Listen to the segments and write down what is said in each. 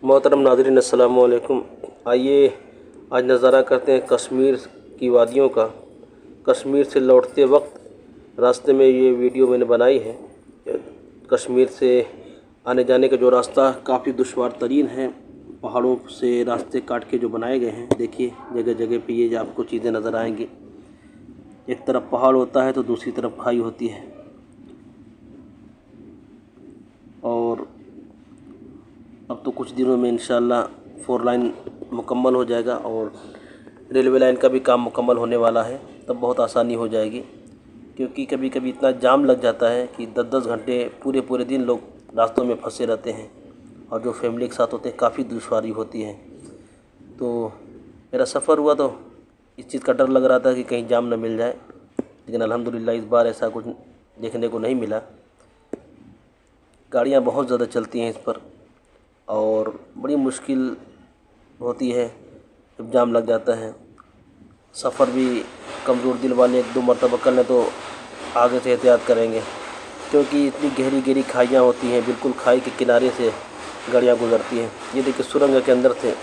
मोहतरम नाज़रीन अस्सलामु अलैकुम। आइए आज नज़ारा करते हैं कश्मीर की वादियों का। कश्मीर से लौटते वक्त रास्ते में ये वीडियो मैंने बनाई है। कश्मीर से आने जाने का जो रास्ता काफ़ी दुश्वार तरीन है, पहाड़ों से रास्ते काट के जो बनाए गए हैं। देखिए जगह जगह पे ये आपको चीज़ें नज़र आएंगी। एक तरफ पहाड़ होता है तो दूसरी तरफ खाई होती है, और अब तो कुछ दिनों में इंशाअल्लाह 4 लाइन मुकम्मल हो जाएगा और रेलवे लाइन का भी काम मुकम्मल होने वाला है। तब बहुत आसानी हो जाएगी, क्योंकि कभी कभी इतना जाम लग जाता है कि 10-10 घंटे पूरे पूरे दिन लोग रास्तों में फंसे रहते हैं, और जो फैमिली के साथ होते हैं काफ़ी दुश्वारी होती है। तो मेरा सफ़र हुआ तो इस चीज़ का डर लग रहा था कि कहीं जाम न मिल जाए, लेकिन अल्हम्दुलिल्लाह इस बार ऐसा कुछ देखने को नहीं मिला। गाड़ियाँ बहुत ज़्यादा चलती हैं इस पर, और बड़ी मुश्किल होती है जब जाम लग जाता है। सफ़र भी कमज़ोर दिल वाले 1-2 मरतबा कर लें तो आगे से एहतियात करेंगे, क्योंकि इतनी गहरी गहरी खाइयाँ होती हैं। बिल्कुल खाई के किनारे से गाड़ियाँ गुज़रती हैं। ये देखिए सुरंग के अंदर से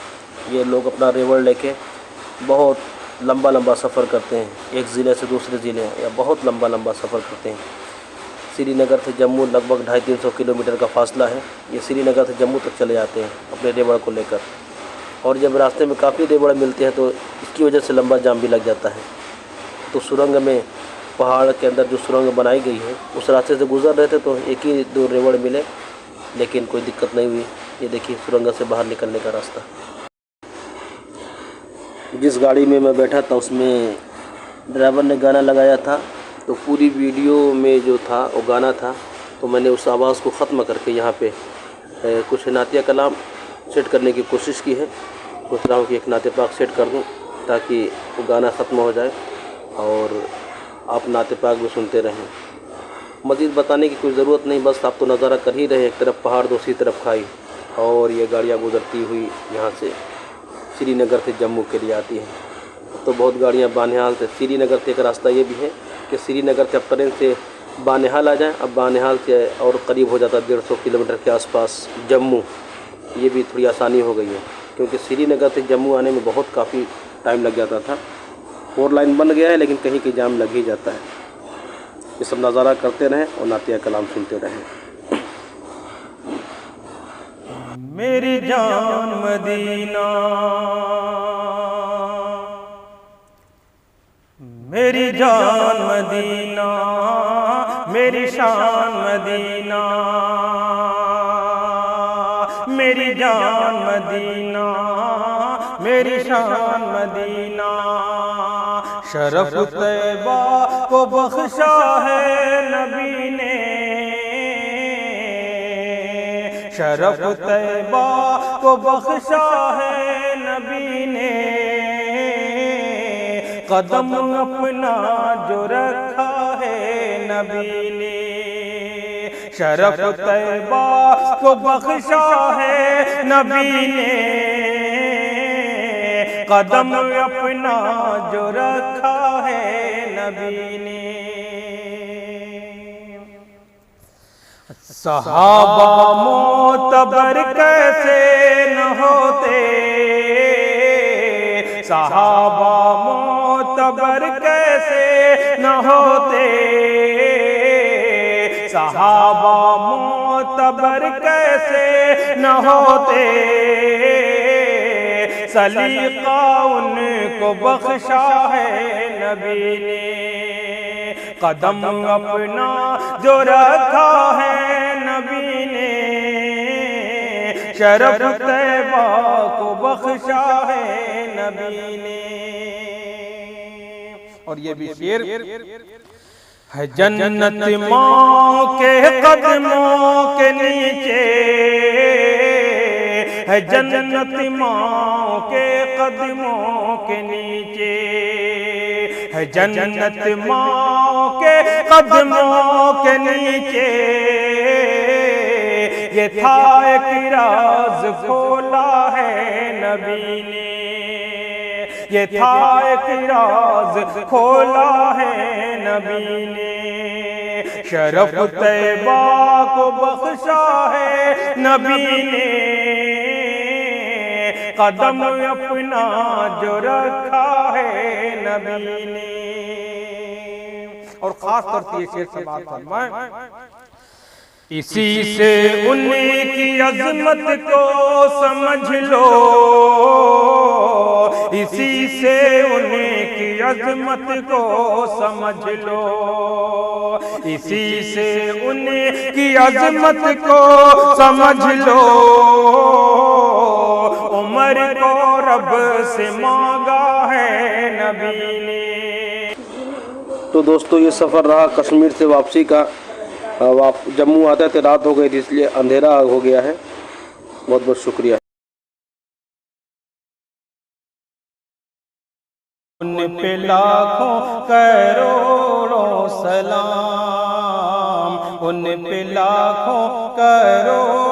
ये लोग अपना रेवड़ लेके बहुत लंबा लंबा सफ़र करते हैं, एक ज़िले से दूसरे ज़िले, या बहुत लंबा लंबा सफ़र करते हैं। श्रीनगर से जम्मू लगभग 250-300 किलोमीटर का फासला है। ये श्रीनगर से जम्मू तक चले जाते हैं अपने रेवड़ को लेकर, और जब रास्ते में काफ़ी रेवड़ मिलते हैं तो इसकी वजह से लंबा जाम भी लग जाता है। तो सुरंग में, पहाड़ के अंदर जो सुरंग बनाई गई है उस रास्ते से गुज़र रहे थे तो 1 ही 2 रेवड़ मिले, लेकिन कोई दिक्कत नहीं हुई। ये देखिए सुरंग से बाहर निकलने का रास्ता। जिस गाड़ी में मैं बैठा था उसमें ड्राइवर ने गाना लगाया था, तो पूरी वीडियो में जो था वो गाना था, तो मैंने उस आवाज़ को ख़त्म करके यहाँ पे कुछ नातिया कलाम सेट करने की कोशिश की है। सोच रहा हूँ कि एक नाते पाक सेट कर दूँ ताकि वो गाना ख़त्म हो जाए और आप नाते पाक भी सुनते रहें। मज़ीद बताने की कोई ज़रूरत नहीं, बस आप तो नज़ारा कर ही रहे। एक तरफ पहाड़ दूसरी तरफ खाई, और ये गाड़ियाँ गुज़रती हुई यहाँ से श्रीनगर से जम्मू के लिए आती हैं। तो बहुत गाड़ियाँ बानिहाल से, श्रीनगर से एक रास्ता ये भी है कि श्रीनगर से आप ट्रेन से बानिहाल आ जाएं। अब बानिहाल से और करीब हो जाता है 150 किलोमीटर के आसपास जम्मू। ये भी थोड़ी आसानी हो गई है, क्योंकि श्रीनगर से जम्मू आने में बहुत काफ़ी टाइम लग जाता था। 4 लाइन बन गया है, लेकिन कहीं कहीं जाम लग ही जाता है। ये सब नज़ारा करते रहें और नातिया कलाम सुनते रहें। मेरी जान मदीना, मेरी जान मदीना, मेरी शान मदीना, मेरी जान मदीना, मेरी शान मदीना। शरफ तैबा को बख्शा है नबी ने, शरफ तैबा को बख्शा है नबी ने। कदम अपना जो रखा है नबी ने, शरफ तैबा को बख्शा है नबी ने। कदम अपना जो रखा है नबी ने। सहाबा मोतबर कैसे न होते, सहाबा मोतबर कैसे न होते, सहाबा मोतबर कैसे न होते। सलीका उनको बख्शा है नबी ने। कदम अपना जो रखा है नबी ने, शरफ तैबा को बख्शा है नबी ने। और ये भी शेर है, जन्नत माँ के कदमों के नीचे है, जन्नत माँ के कदमों के नीचे है, जन्नत माँ के कदमों के नीचे। ये था एक राज खोला है नबी ने, ये था एक राज खोला है नबी ने। शरफ तैबा को बख्शा है नबी ने, कदम अपना जो रखा है नबी ने। और खास तौर से ये शेर से बात फरमाए, इसी से उनकी अजमत को समझ लो, इसी से उनकी अजमत को समझ लो, इसी से उनकी अजमत को समझ लो, उमर को रब से मांगा है नबी ने। तो दोस्तों ये सफ़र रहा कश्मीर से वापसी का। आप जम्मू आते थे रात हो गई थी, इसलिए अंधेरा हो गया है। बहुत बहुत शुक्रिया। उन पे लाखों करोड़ों सलाम, उन पे लाखों करोड़ों